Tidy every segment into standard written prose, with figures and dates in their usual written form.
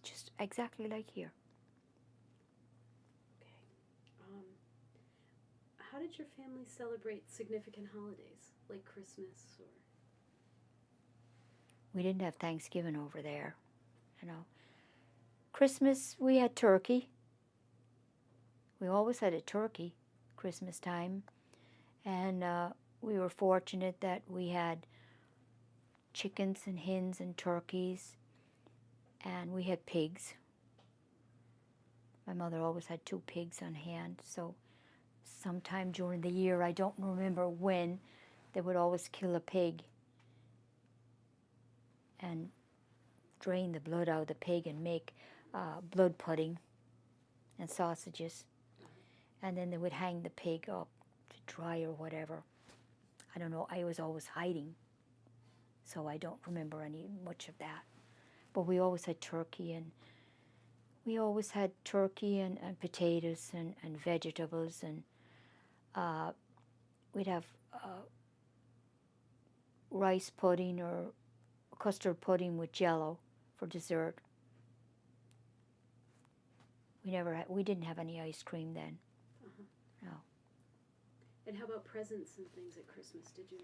just exactly like here. Okay. How did your family celebrate significant holidays like Christmas or? We didn't have Thanksgiving over there, you know. Christmas, we had turkey. We always had a turkey Christmas time. And we were fortunate that we had chickens and hens and turkeys, and we had pigs. My mother always had 2 pigs on hand, so sometime during the year, I don't remember when, they would always kill a pig and drain the blood out of the pig and make blood pudding and sausages. And then they would hang the pig up to dry or whatever. I don't know, I was always hiding, so I don't remember any much of that. But we always had turkey, and and potatoes and vegetables, and we'd have rice pudding or custard pudding with jello for dessert. We didn't have any ice cream then. Uh-huh. No. And how about presents and things at Christmas? Did you?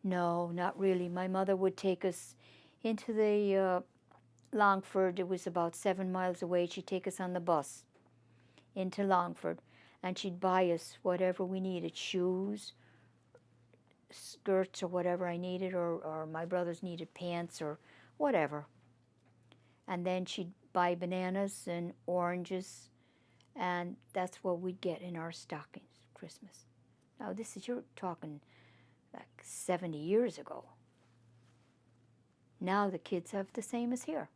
No, not really. My mother would take us into the Longford. It was about 7 miles away. She'd take us on the bus into Longford, and she'd buy us whatever we needed, shoes, skirts, or whatever I needed, or my brothers needed pants or whatever. And then she'd buy bananas and oranges, and that's what we'd get in our stockings Christmas. Now you're talking like 70 years ago. Now the kids have the same as here.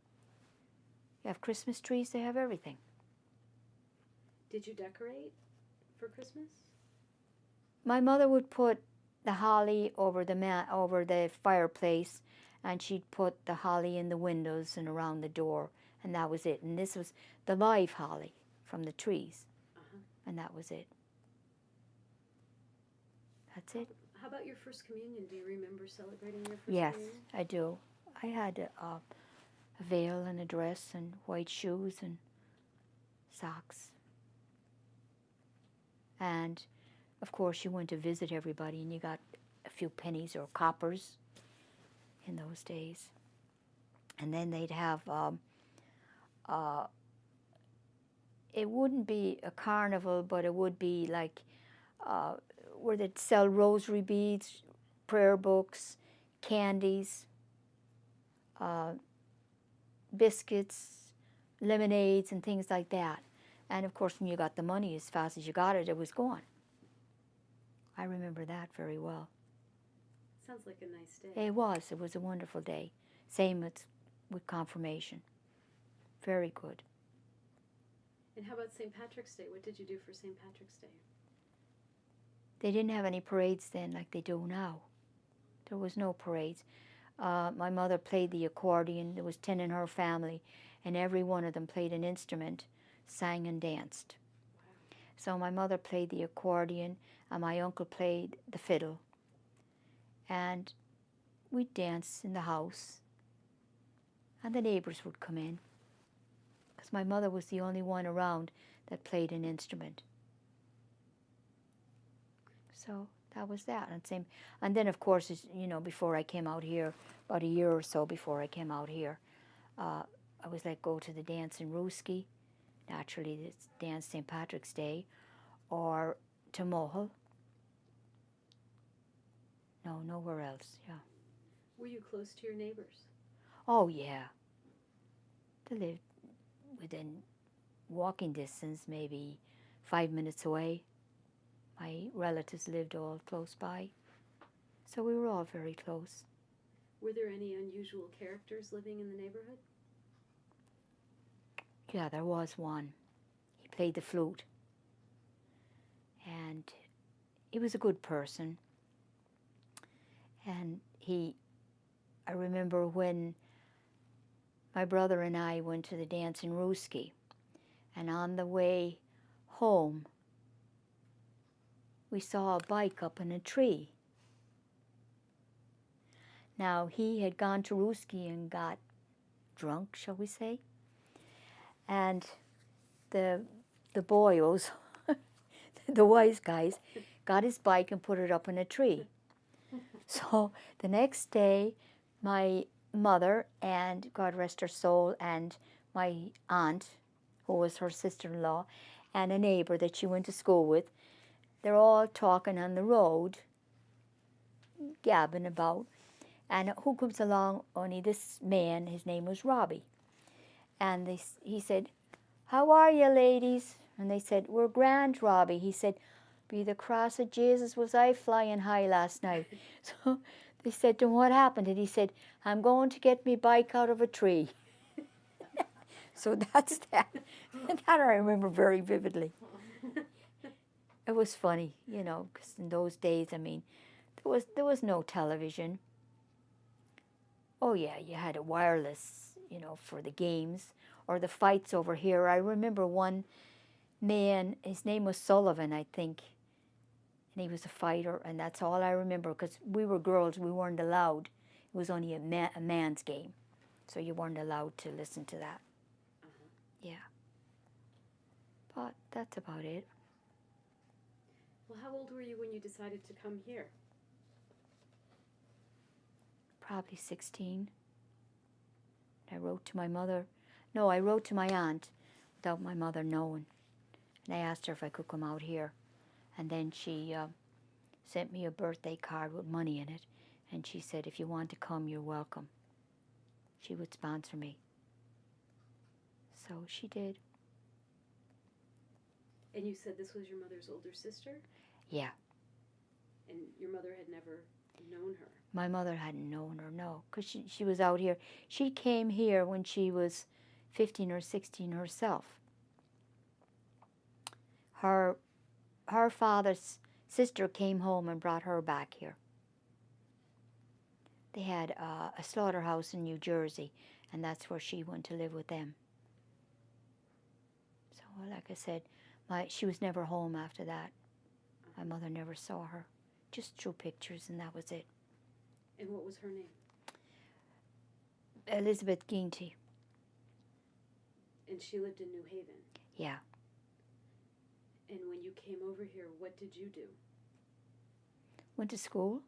You have Christmas trees, they have everything. Did you decorate for Christmas? My mother would put the holly over the fireplace, and she'd put the holly in the windows and around the door, and that was it. And this was the live holly from the trees, Uh-huh. and that was it. That's it. How about your first communion? Do you remember celebrating your first Yes, communion? I do. I had a veil and a dress and white shoes and socks. And of course you went to visit everybody, and you got a few pennies or coppers in those days. And then they'd have, it wouldn't be a carnival, but it would be like where they'd sell rosary beads, prayer books, candies, biscuits, lemonades, and things like that. And of course, when you got the money, as fast as you got it, it was gone. I remember that very well. Sounds like a nice day. It was a wonderful day. Same with confirmation. Very good. And how about St. Patrick's Day? What did you do for St. Patrick's Day? They didn't have any parades then like they do now. There was no parades. My mother played the accordion. There was 10 in her family, and every one of them played an instrument, sang and danced. Wow. So my mother played the accordion, and my uncle played the fiddle. And we'd dance in the house, and the neighbors would come in, because my mother was the only one around that played an instrument. So that was that. And then of course, before I came out here, about a year or so before I came out here, I was let go to the dance in Rooski, naturally it's dance St. Patrick's Day, or to Mohall. No, nowhere else, yeah. Were you close to your neighbors? Oh, yeah. They lived within walking distance, maybe 5 minutes away. My relatives lived all close by, so we were all very close. Were there any unusual characters living in the neighborhood? Yeah, there was one. He played the flute, and he was a good person. And I remember when my brother and I went to the dance in Rooski, and on the way home, we saw a bike up in a tree. Now, he had gone to Rooski and got drunk, shall we say, And the boyos, the wise guys, got his bike and put it up in a tree. So the next day, my mother and, God rest her soul, and my aunt, who was her sister-in-law, and a neighbor that she went to school with, they're all talking on the road, gabbing about. And who comes along? Only this man, his name was Robbie. And he said, "How are you, ladies?" And they said, "We're grand, Robbie." He said, "Be the cross of Jesus, was I flying high last night?" So they said to him, "What happened?" And he said, "I'm going to get me bike out of a tree." So that's that. That I remember very vividly. It was funny, you know, because in those days, I mean, there was no television. Oh yeah, you had a wireless, you know, for the games or the fights over here. I remember one man, his name was Sullivan, I think, and he was a fighter, and that's all I remember because we were girls, we weren't allowed. It was only a man's game, so you weren't allowed to listen to that. Yeah, but that's about it. Well, how old were you when you decided to come here? Probably 16. I wrote to my mother. No, I wrote to my aunt without my mother knowing. And I asked her if I could come out here. And then she sent me a birthday card with money in it. And she said, "If you want to come, you're welcome." She would sponsor me. So she did. And you said this was your mother's older sister? Yeah. And your mother had never known her? My mother hadn't known her, no, because she was out here. She came here when she was 15 or 16 herself. Her father's sister came home and brought her back here. They had a slaughterhouse in New Jersey, and that's where she went to live with them. So, like I said, she was never home after that. My mother never saw her, just through pictures, and that was it. And what was her name? Elizabeth Ginty. And she lived in New Haven? Yeah. And when you came over here, what did you do? Went to school.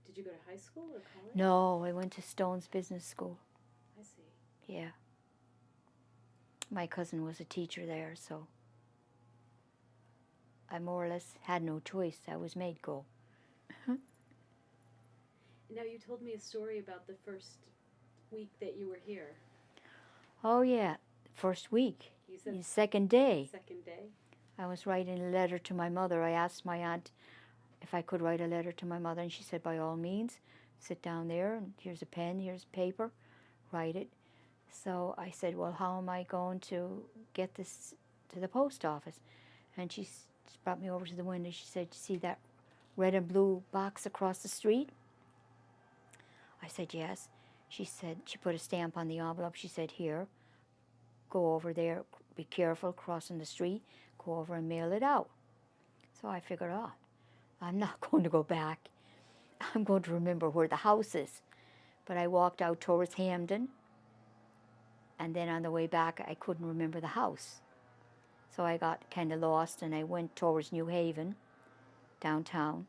Did you go to high school or college? No, I went to Stone's Business School. I see. Yeah. My cousin was a teacher there, so I more or less had no choice. I was made go. Now, you told me a story about the first week that you were here. Oh, yeah. First week. You said The second day. second day? I was writing a letter to my mother. I asked my aunt if I could write a letter to my mother, and she said, "By all means, sit down there, and here's a pen, here's paper, write it." So I said, "Well, how am I going to get this to the post office?" And she brought me over to the window. She said, "You see that red and blue box across the street?" I said, "Yes." She said, she put a stamp on the envelope. She said, "Here, go over there, be careful crossing the street, go over and mail it out." So I figured, oh, I'm not going to go back. I'm going to remember where the house is. But I walked out towards Hamden, and then on the way back, I couldn't remember the house. So I got kind of lost, and I went towards New Haven, downtown,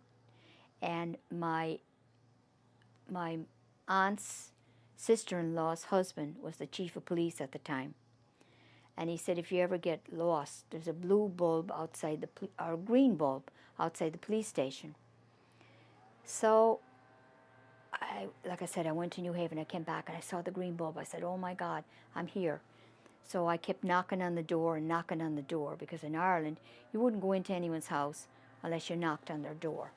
and my aunt's sister-in-law's husband was the chief of police at the time. And he said, "If you ever get lost, there's a blue bulb outside or green bulb outside the police station." So, like I said, I went to New Haven. I came back and I saw the green bulb. I said, "Oh my God, I'm here." So I kept knocking on the door and knocking on the door, because in Ireland, you wouldn't go into anyone's house unless you knocked on their door.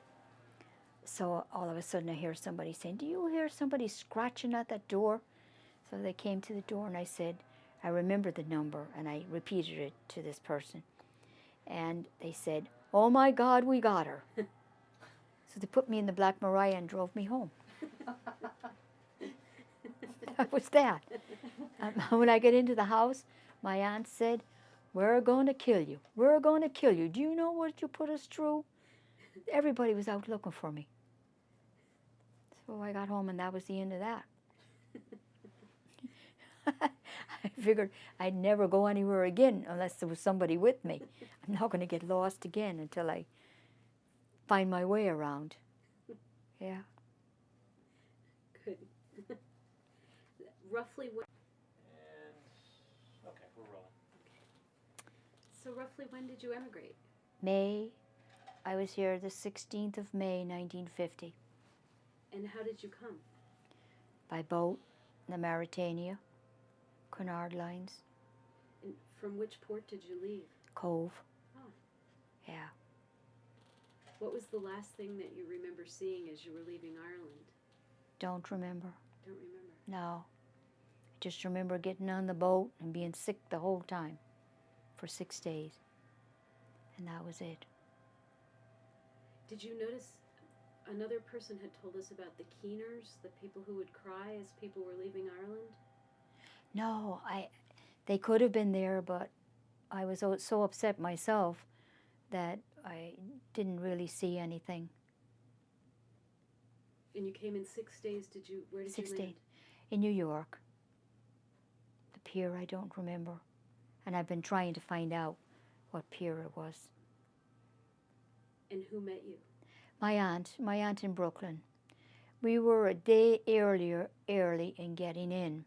So all of a sudden I hear somebody saying, "Do you hear somebody scratching at that door?" So they came to the door, and I said, I remembered the number, and I repeated it to this person. And they said, "Oh my God, we got her." So they put me in the Black Maria and drove me home. That was that. When I get into the house, my aunt said, "We're going to kill you. We're going to kill you. Do you know what you put us through?" Everybody was out looking for me. So I got home, and that was the end of that. I figured I'd never go anywhere again unless there was somebody with me. I'm not going to get lost again until I find my way around. Yeah. Good. Roughly when? And okay, we're rolling. So roughly when did you emigrate? I was here the 16th of May, 1950, And how did you come? by boat, the Mauritania, Cunard Lines, And from which port did you leave? Cove. Oh. Yeah. What was the last thing that you remember seeing as you were leaving Ireland? Don't remember. Don't remember. No. I just remember getting on the boat and being sick the whole time for 6 days. And that was it. Did you notice another person had told us about the keeners, the people who would cry as people were leaving Ireland? No, they could have been there, but I was so upset myself that I didn't really see anything. And you came in 6 days. Where did 6 you land? days. In New York. The pier, I don't remember. And I've been trying to find out what pier it was. And who met you? My aunt in Brooklyn. We were a day early in getting in.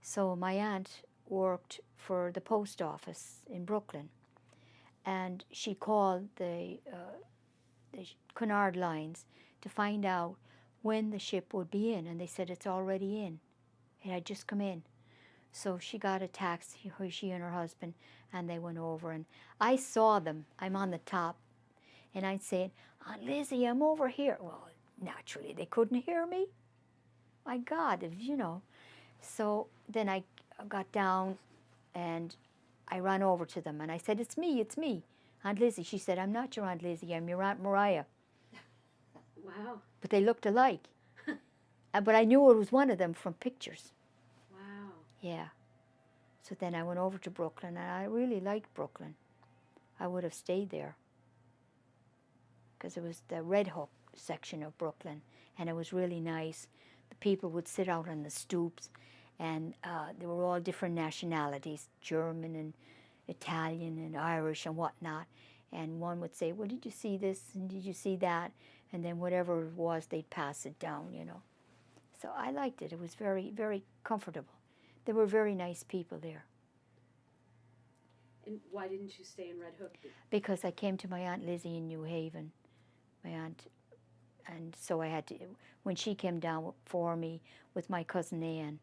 So my aunt worked for the post office in Brooklyn. And she called the Cunard Lines to find out when the ship would be in. And they said it's already in. It had just come in. So she got a taxi, she and her husband, and they went over. And I saw them. I'm on the top. And I'd say, Aunt Lizzie, I'm over here. Well, naturally, they couldn't hear me. My God, you know. So then I got down and I ran over to them. And I said, it's me. Aunt Lizzie. She said, I'm not your Aunt Lizzie. I'm your Aunt Mariah. Wow. But they looked alike. But I knew it was one of them from pictures. Wow. Yeah. So then I went over to Brooklyn, and I really liked Brooklyn. I would have stayed there because it was the Red Hook section of Brooklyn, and it was really nice. The people would sit out on the stoops, and they were all different nationalities, German and Italian and Irish and whatnot. And one would say, well, did you see this and did you see that? And then whatever it was, they'd pass it down, you know. So I liked it. It was very, very comfortable. There were very nice people there. And why didn't you stay in Red Hook? Because I came to my Aunt Lizzie in New Haven, my aunt, and so I had to, when she came down for me with my cousin Ann,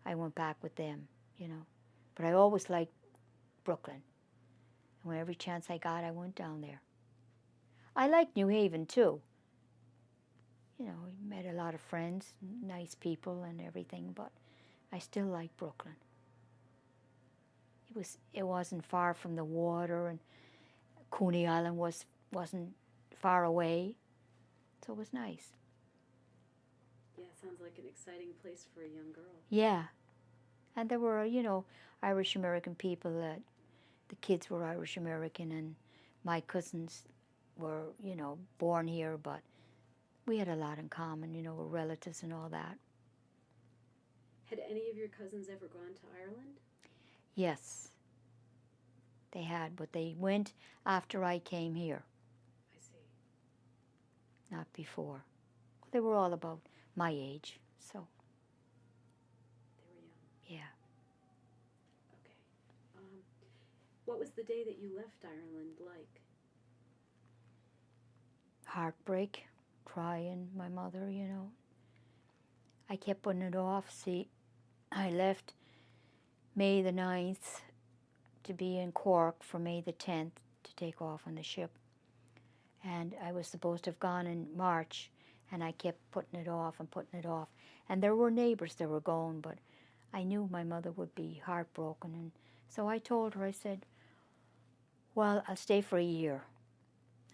I went back with them, you know. But I always liked Brooklyn. And when every chance I got, I went down there. I liked New Haven, too. You know, I met a lot of friends, nice people and everything, but I still like Brooklyn. It wasn't far from the water, and Coney Island wasn't far away, so it was nice. Yeah, sounds like an exciting place for a young girl. Yeah, and there were, you know, Irish American people that the kids were Irish American, and my cousins were, you know, born here, but we had a lot in common, you know, we're relatives and all that. Had any of your cousins ever gone to Ireland? Yes, they had, but they went after I came here, I see. not before. They were all about my age, so They were young. yeah. Okay. What was the day that you left Ireland like? Heartbreak, crying, my mother, you know. I kept putting it off. See, I left May the 9th to be in Cork for May the 10th to take off on the ship. And I was supposed to have gone in March, and I kept putting it off and putting it off. And there were neighbors that were going, but I knew my mother would be heartbroken. And so I told her, I said, well, I'll stay for a year.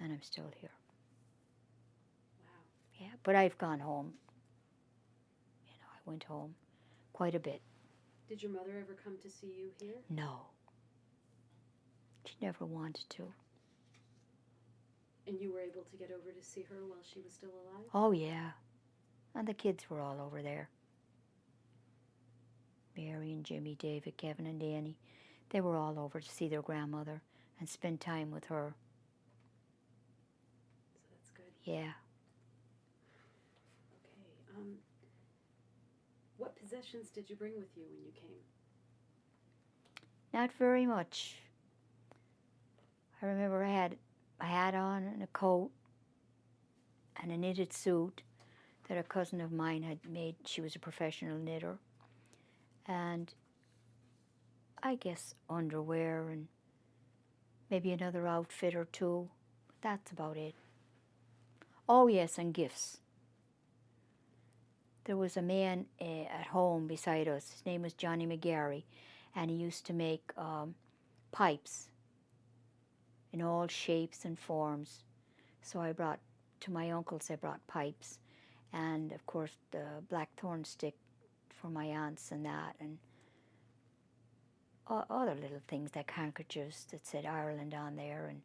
And I'm still here. Wow. Yeah, but I've gone home. You know, I went home quite a bit. Did your mother ever come to see you here? No. She never wanted to. And you were able to get over to see her while she was still alive? Oh, yeah. And the kids were all over there. Mary and Jimmy, David, Kevin and Danny. They were all over to see their grandmother and spend time with her. So that's good. Yeah. Okay. What possessions did you bring with you when you came? Not very much. I remember I had a hat on and a coat and a knitted suit that a cousin of mine had made. She was a professional knitter. And I guess underwear and maybe another outfit or two. But that's about it. Oh, yes, and gifts. There was a man at home beside us. His name was Johnny McGarry, and he used to make pipes in all shapes and forms. So I brought, to my uncles, I brought pipes. And, of course, the blackthorn stick for my aunts and that, and other little things like handkerchiefs that said Ireland on there, and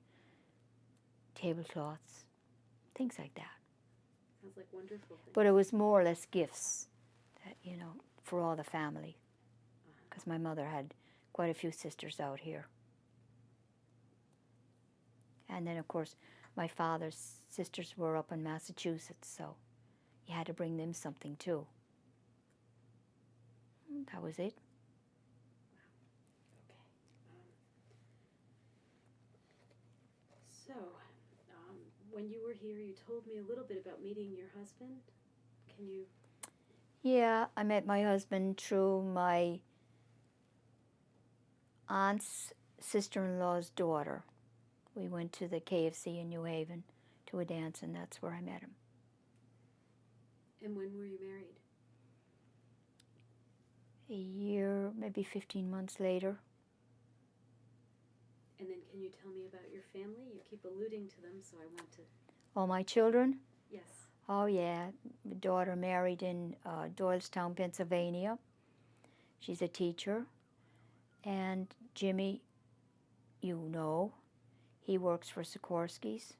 tablecloths, things like that. Sounds like wonderful things. But it was more or less gifts, that, you know, for all the family, because my mother had quite a few sisters out here. And then, of course, my father's sisters were up in Massachusetts, so you had to bring them something too. That was it. Okay. So, when you were here, you told me a little bit about meeting your husband. Can you? Yeah, I met my husband through my aunt's sister-in-law's daughter. We went to the KFC in New Haven to a dance, and that's where I met him. And when were you married? A year, maybe 15 months later. And then can you tell me about your family? You keep alluding to them, so I want to... All my children? Yes. Oh, yeah. My daughter married in Doylestown, Pennsylvania. She's a teacher. And Jimmy, you know, he works for Sikorsky's.